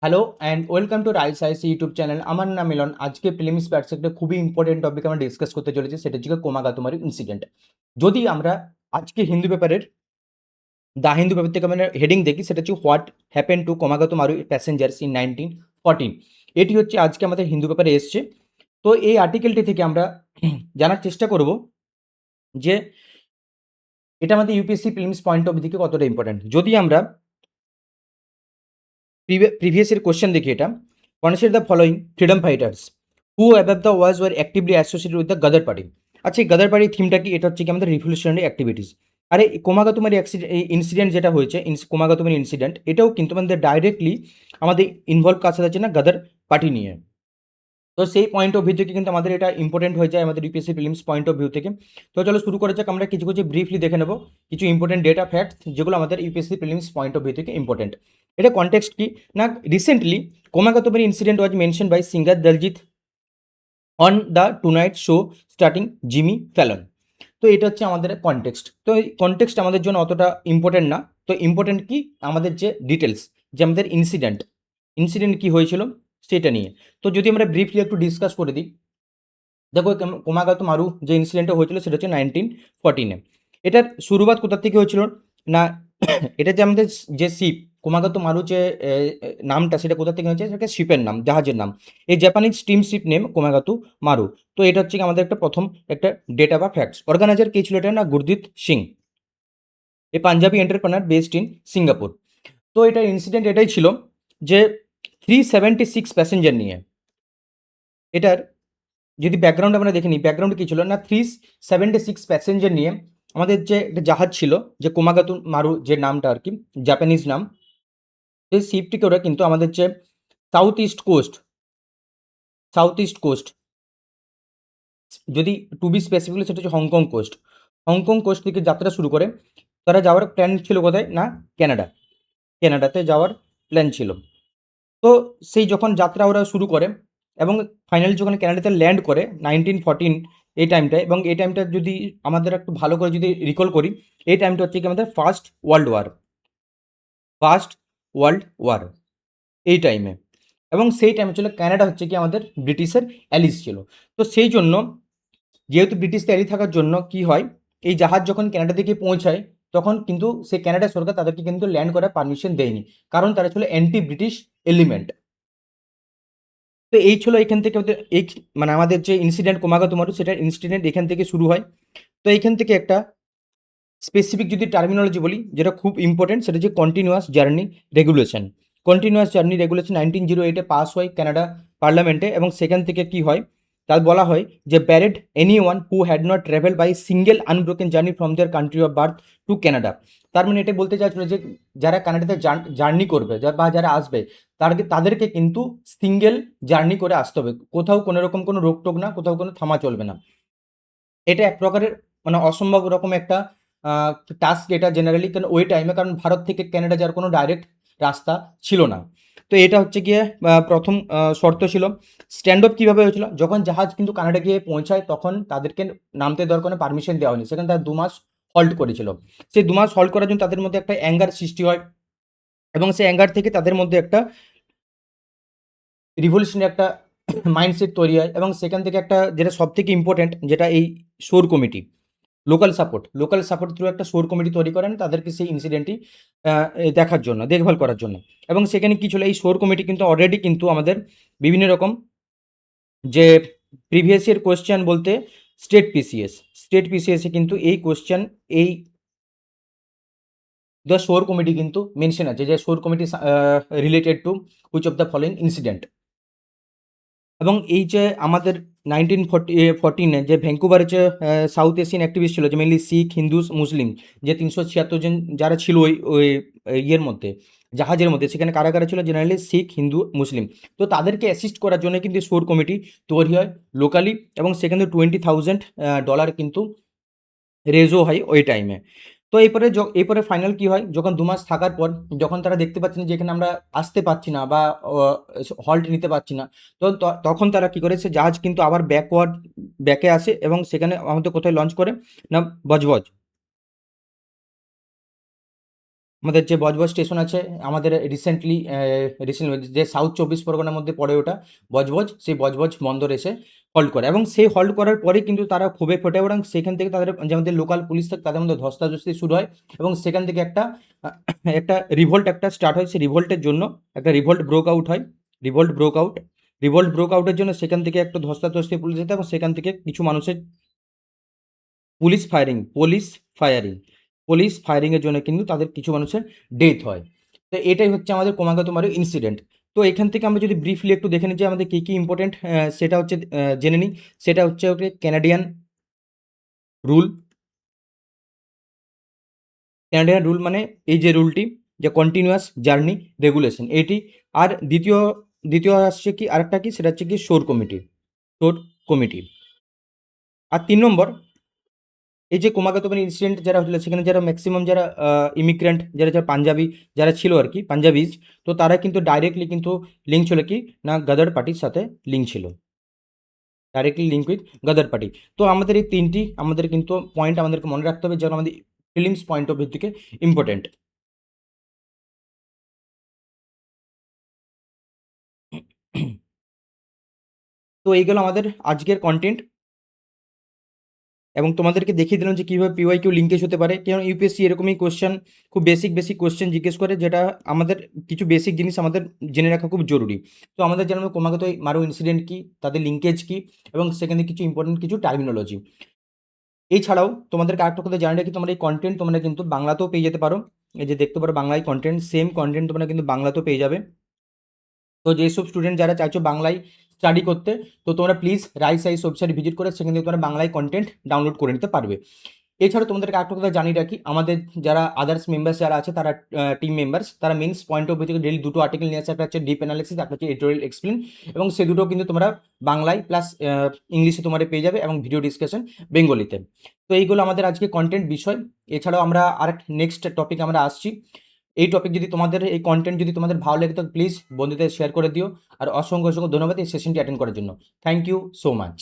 Hello and welcome to rice ice YouTube channel. আমার নাম মিলন। আজকে প্রিলিমস প্যাটস একটা খুবই ইম্পর্টেন্ট টপিক আমরা ডিসকাস করতে চলেছি, সেটা হচ্ছে কোমাগাতুমারি ইনসিডেন্ট। যদি আমরা আজকে হিন্দু পেপারের হিন্দু পেপার থেকে আমরা হেডিং দেখি, সেটা হচ্ছে what happen to Komagata Maru passengers in 1914। এটি হচ্ছে আজকে আমাদের হিন্দু পেপারে এসছে। তো এই আর্টিকেলটি থেকে আমরা জানার চেষ্টা করব যে এটা আমাদের ইউপিএসসি প্রিলিমস পয়েন্ট অফ দিকে কতটা ইম্পর্টেন্ট। যদি আমরা প্রিভিয়াস এর কোশ্চেন দেখি, এটা consider the following freedom fighters who above the was were actively associated with the গাদার পার্টি। আচ্ছা, এই গাদার পার্টির থিমটা কি? এটা হচ্ছে কি আমাদের রিভলিউশনারি অ্যাক্টিভিটিস। আরে কোমাগাতুমারি ইনসিডেন্ট যেটা হয়েছে, কোমাগাতুমারি ইনসিডেন্ট, এটাও কিন্তু আমাদের ডাইরেক্টলি আমাদের ইনভলভ কাজ আছে না গাদার পার্টি নিয়ে। তো সেই পয়েন্ট অফ ভিউ থেকে কিন্তু আমাদের এটা ইম্পর্টেন্ট হয়ে যায় আমাদের UPSC prelims point of view থেকে। তো চলো শুরু করা যাক। আমরা কিছু কিছু ব্রিফলি দেখে নেব কিছু ইম্পর্টেন্ট ডেটা ফ্যাক্টস যেগুলো আমাদের UPSC prelims point of view থেকে ইম্পর্টেন্ট। এটা কনটেক্সট কি না, recently Komagata Maru incident was mention by singer Diljit on the Tonight Show starting Jimmy Fallon. তো এটা হচ্ছে আমাদের কনটেক্সট। তো এই কনটেক্সট আমাদের জন্য অতটা ইম্পর্টেন্ট না। তো ইম্পর্টেন্ট কি আমাদের যে ডিটেলস, যে আমাদের ইনসিডেন্ট কি হয়েছিল সেটা নিয়ে। তো যদি আমরা ব্রিফলি একটু ডিসকাস করে দিই, দেখো কোমাগাতো যে ইনসিডেন্টটা হয়েছিল সেটা হচ্ছে 1914-এ। এটার শুরুয়াত কোথা থেকে হয়েছিল না, এটা যে আমাদের যে শিপ কোমাগাতো মারু যে নামটা, সেটা কোথা থেকে হয়েছে, সেটা শিপের নাম, জাহাজের নাম। এই জাপানিজ স্টিম শিপ নেম কোমাগাতো মারু। তো এটা হচ্ছে কি আমাদের একটা প্রথম একটা ডেটা বা ফ্যাক্টস। অর্গানাইজার কে ছিল এটা না, Gurdeep Singh, a Punjabi entrepreneur based in Singapore. তো এটার ইনসিডেন্ট এটাই ছিল যে 376 প্যাসেঞ্জার নিয়ে। এটার যদি ব্যাকগ্রাউন্ড আমরা দেখে নিই, ব্যাকগ্রাউন্ড কী ছিল না, 376 প্যাসেঞ্জার নিয়ে আমাদের যে একটা জাহাজ ছিল, যে কোমাগাতু মারু যে নামটা আর কি, জাপানিজ নাম, সেই শিপটিকে ওরা কিন্তু আমাদের যে সাউথ ইস্ট কোস্ট, যদি টু বি স্পেসিফিকলি সেটা হচ্ছে হংকং কোস্ট থেকে যাত্রা শুরু করে। তারা যাওয়ার প্ল্যান ছিল কোথায় না, কানাডাতে যাওয়ার প্ল্যান ছিল। তো সেই যখন যাত্রা ওরা শুরু করে এবং ফাইনালি যখন কানাডাতে ল্যান্ড করে 1914 এই টাইমটায়, এবং এই টাইমটা যদি আমাদের একটু ভালো করে যদি রিকল করি, এই টাইমটা হচ্ছে কি আমাদের ফার্স্ট ওয়ার্ল্ড ওয়ার এই টাইমে। এবং সেই টাইমে ছিল কানাডা হচ্ছে কি আমাদের ব্রিটিশের অ্যালিস ছিল। তো সেই জন্য যেহেতু ব্রিটিশ অ্যালি থাকার জন্য কি হয়, এই জাহাজ যখন কানাডা থেকে পৌঁছায় তখন কিন্তু সেই কানাডা সরকার তাদেরকে কিন্তু ল্যান্ড করার পারমিশন দেয়নি, কারণ তারা ছিল অ্যান্টি ব্রিটিশ এলিমেন্ট। তো এই ছিল এখান থেকে এই মানে আমাদের যে ইনসিডেন্ট কোমাগাতো মারু, সেটার ইনসিডেন্ট এখান থেকে শুরু হয়। তো এইখান থেকে একটা স্পেসিফিক যদি টার্মিনোলজি বলি যেটা খুব ইম্পর্টেন্ট, সেটা হচ্ছে কন্টিনিউয়াস জার্নি রেগুলেশন 1908-এ পাস হয় কানাডা পার্লামেন্টে। এবং সেখান থেকে কি হয়, তার বলা হয় যে barred anyone who had not travel by single unbroken journey from their country of birth to Canada. তার মানে এটা বলতে চাইছিল যে যারা কানাডাতে জার্নি করবে বা যারা আসবে, তাদেরকে কিন্তু সিঙ্গেল জার্নি করে আসতে হবে, কোথাও কোনো রকম কোনো রোকটোক না, কোথাও কোনো থামা চলবে না। এটা এক প্রকারের মানে অসম্ভব রকম একটা টাস্ক এটা জেনারেলি, কারণ ওই টাইমে, কারণ ভারত থেকে কানাডা যাওয়ার কোনো ডাইরেক্ট রাস্তা ছিল না। তো এটা হচ্ছে গিয়ে প্রথম শর্ত ছিল। স্ট্যান্ড অফ কীভাবে হয়েছিল, যখন জাহাজ কিন্তু কানাডা গিয়ে পৌঁছায় তখন তাদেরকে নামতে দেওয়ার কোনো পারমিশন দেওয়া হয়নি, সেখানে তারা 2 মাস হল্ট করেছিল। সেই 2 মাস হল্ট করার জন্য তাদের মধ্যে একটা অ্যাঙ্গার সৃষ্টি হয়, এবং সেই অ্যাঙ্গার থেকে তাদের মধ্যে একটা রিভলিউশনারি একটা মাইন্ডসেট তৈরি হয়। এবং সেখান থেকে একটা যেটা সব থেকে ইম্পর্টেন্ট, যেটা এই শোর কমিটি, লোকাল সাপোর্ট থ্রু একটা শোর কমিটি তৈরি করেন তাদেরকে সেই ইনসিডেন্টটি দেখার জন্য, দেখভাল করার জন্য। এবং সেখানে কি ছিল, এই শোর কমিটি কিন্তু অলরেডি কিন্তু আমাদের বিভিন্ন রকম যে প্রিভিয়াস ইয়ার কোয়েশ্চেন বলতে স্টেট পিসিএসে কিন্তু এই কোয়েশ্চেন, এই দ্য শোর কমিটি কিন্তু মেনশন আছে, যে শোর committee related to which of the following incident. এবং এই যে আমাদের 1914-এ যে ভ্যাঙ্কুভারের যে সাউথ এশিয়ান অ্যাক্টিভিস্ট ছিল, যে মেনলি শিখ, হিন্দুস, মুসলিম, যে 376 জন যারা ছিল ওই ওই ইয়ের মধ্যে, জাহাজের মধ্যে, সেখানে কারা কারা ছিল, জেনারেলি শিখ, হিন্দু, মুসলিম। তো তাদেরকে অ্যাসিস্ট করার জন্য কিন্তু শোর কমিটি তৈরি হয় লোকালি, এবং সেখানে $20,000 কিন্তু রেজও হয় ওই টাইমে। তো এরপরে ফাইনাল কি হয়, যখন 2 মাস থাকার পর যখন তারা দেখতে পাচ্ছেন যে এখানে আমরা আসতে পারছি না বা হল্ট নিতে পারছি না, তো তখন তারা কি করে, সে জাহাজ কিন্তু আবার ব্যাকে আসে এবং সেখানে আমাদের কোথায় লঞ্চ করে না, বজবজ। আমাদের যে বজবজ স্টেশন আছে আমাদের রিসেন্টলি যে সাউথ 24 পরগনার মধ্যে পড়ে ওটা বজবজ, সেই বজবজ বন্দর এসে হল্ট করে এবং সেই হল্ট করার পরে কিন্তু তারা ক্ষোভে ফোটে এবং সেখান থেকে তাদের যে আমাদের লোকাল পুলিশ থাকে তাদের মধ্যে ধস্তাধস্তি শুরু হয় এবং সেখান থেকে একটা রিভোল্ট স্টার্ট হয়। সেই রিভোল্টের জন্য একটা রিভোল্ট ব্রোক আউট হয়। রিভোল্ট ব্রোক আউটের জন্য সেখান থেকে একটা ধস্তাধস্তি পুলিশ যেতে এবং সেখান থেকে কিছু মানুষের পুলিশ ফায়ারিংয়ের জন্য কিন্তু তাদের কিছু মানুষের ডেথ হয়। তো এটাই হচ্ছে আমাদের ক্রমাগতমারও ইনসিডেন্ট। তো এখান থেকে আমরা যদি ব্রিফলি একটু দেখে নিই যে আমাদের কী কী ইম্পর্টেন্ট সেটা হচ্ছে জেনে নিই। সেটা হচ্ছে ওকে ক্যানাডিয়ান রুল। ক্যানাডিয়ান রুল মানে এই যে রুলটি, যে কন্টিনিউয়াস জার্নি রেগুলেশন এইটি। আর দ্বিতীয় আসছে কি আরেকটা কি, সেটা হচ্ছে কি শোর কমিটি। আর 3 নম্বর, এই যে ক্রমাগতমান ইনসিডেন্ট যারা হলো সেখানে যারা ম্যাক্সিমাম যারা ইমিগ্রেন্ট যারা পাঞ্জাবি যারা ছিল আর কি, পাঞ্জাবিজ, তো তারা কিন্তু ডাইরেক্টলি কিন্তু লিঙ্ক ছিল কি না গাদার পার্টির সাথে লিঙ্ক ছিল, ডাইরেক্টলি লিঙ্ক উইথ গাদার পার্টি। তো আমাদের এই 3টি আমাদের কিন্তু পয়েন্ট আমাদেরকে মনে রাখতে হবে যেন আমাদের ফিলিংস পয়েন্ট অফ ভিউ থেকে ইম্পর্টেন্ট। তো এইগুলো আমাদের আজকের কন্টেন্ট এবং তোমাদেরকে দেখিয়ে দিলাম যে কীভাবে পিওয়াইকিউ লিঙ্কেজ হতে পারে। কারণ ইউপিএসসি এরকমই কোশ্চেন, খুব বেসিক কোশ্চেন জিজ্ঞেস করে, যেটা আমাদের কিছু বেসিক জিনিস আমাদের জেনে রাখা খুব জরুরি। তো আমাদের জানাবো ক্রমাগত মারো ইনসিডেন্ট কী, তাদের লিঙ্কেজ কী এবং সেখানে কিছু ইম্পর্টেন্ট কিছু টার্মিনোলজি। এছাড়াও তোমাদেরকে আরেকটা কথা জানিয়ে রাখি, তোমরা এই কন্টেন্ট তোমরা কিন্তু বাংলাতেও পেয়ে যেতে পারো। এই যে দেখতে পারো বাংলায় কন্টেন্ট, সেম কন্টেন্ট তোমরা কিন্তু বাংলাতেও পেয়ে যাবে। তো যেসব স্টুডেন্ট যারা চাইছো বাংলায় স্টাডি করতে, তো তোমরা প্লিজ রাইস ওয়েবসাইট ভিজিট করে সেখান থেকে তোমরা বাংলায় কন্টেন্ট ডাউনলোড করে নিতে পারবে। এছাড়া তোমাদেরকে আরেকটা কথা জানিয়ে রাখি, আমাদের যারা আদার্স মেম্বার্স যারা আছে তারা টিম মেম্বার্স, তারা মেন্স পয়েন্ট অফ ভিউ থেকে ডেলি 2টো আর্টিকেল নিয়ে আসে। একটা হচ্ছে ডিপ অ্যানালিসিস, একটা হচ্ছে এডিটোরিয়াল এক্সপ্লেন, এবং সে দুটো কিন্তু তোমরা বাংলায় প্লাস ইংলিশে তোমরা পেয়ে যাবে এবং ভিডিও ডিসকাশন বেঙ্গলিতে। তো এইগুলো আমাদের আজকে কন্টেন্ট বিষয়। এছাড়াও আমরা আরেক নেক্সট টপিক আমরা আসছি। এই টপিক যদি তোমাদের এই কন্টেন্ট যদি তোমাদের ভালো লাগে তো প্লিজ বন্ধুদের শেয়ার করে দিও। আর অসংখ্য ধন্যবাদ এই সেশনটি অ্যাটেন্ড করার জন্য। Thank you so much.